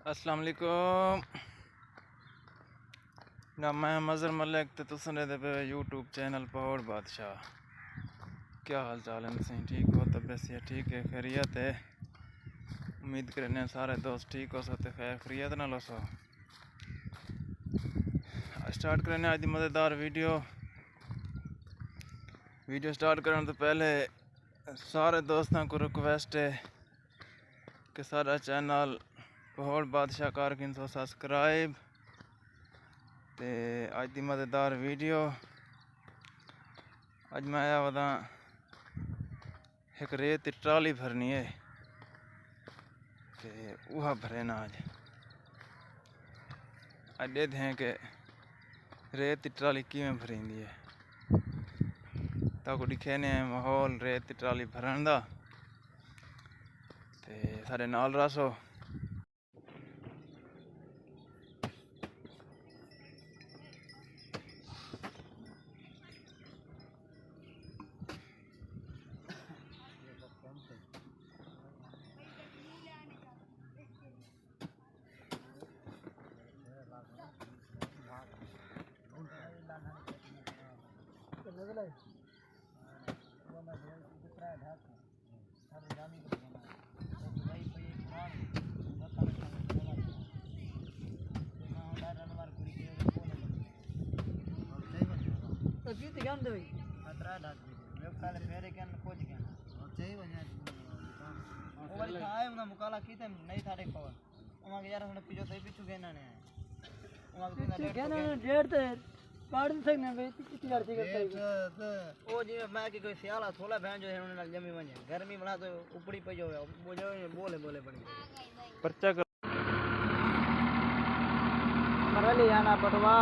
अस्सलाम वालेकुम ना मैं मज़र मलिक तो तुसने दे पे यूट्यूब चैनल पहाड़ बादशाह। क्या हाल चाल है तुम ठीक हो? तबीयत से ठीक है, खैरियत है? उम्मीद करने सारे दोस्त ठीक हो सकते खैर खैरियत ना लो सो। स्टार्ट करने आज दी मज़ेदार वीडियो स्टार्ट करने तो पहले सारे दोस्तों को रिक्वेस्ट है कि सारा चैनल पहाड़ बादशाह कारकिन सो सब्सक्राइब। ते अज दी मज़ेदार वीडियो अज मैं आया वदा एक रेत की ट्राली भरनी है ते वह भरे ना अज देखते हैं कि रेत की ट्राली किमें भरींदी है। ताको दिखेने माहौल रेत की ट्राली भरन दा ते सारे नाल रसो। मुकाला की थे नहीं था देख पावर उमा के यार हमने पिछो तो पिछु कहना ने उमा के ना कहना डेढ़ ते काट नहीं सकने बे कितनी लड़ती करता है ओ जी मैं की कोई सियाला थोला बहन जो है उन्होंने नाल जमी वने गर्मी बना तो ऊपरी पे जो वो जो बोले पड़ी पर्चा कर मरली आना पटवा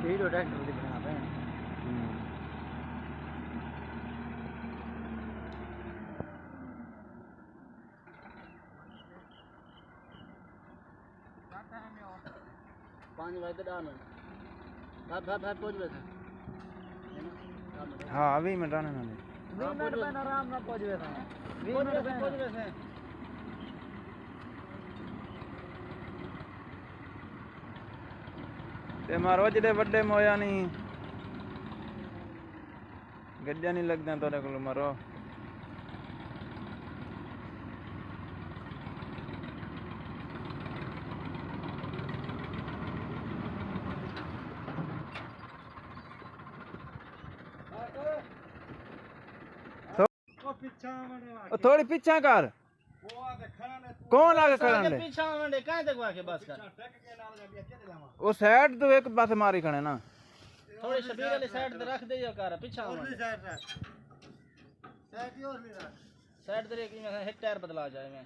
हीरो ट्रैक्टर दिखना पे पानी वाइट डालना भाई पहुंच गए थे हाँ अभी मैं डालना ना 20 मिनट में आराम ना पहुंच गए थे 20 मिनट में पहुंच गए थे ते मारो जेडे वड्डे मोया नहीं गड्डियां नहीं लगदा तोरे कोल मारो। थोड़ी पीछा कर कौन आगे खड़ा है पीछा मंडे काहे तक वाके बस कर वो साइड तो एक पासे मारी खड़े ना थोड़ी शबीर वाली साइड पे रख दे जो कर पीछा मंडे साइड दे की मैं एक टायर बदला जाए मैं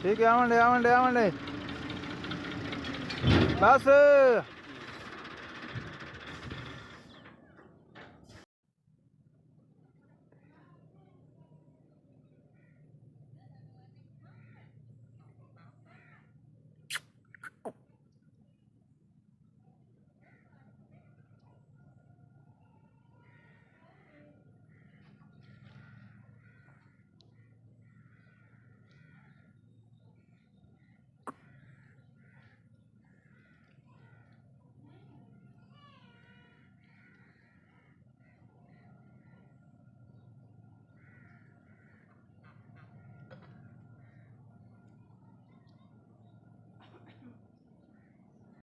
ठीक है आवंडे बस।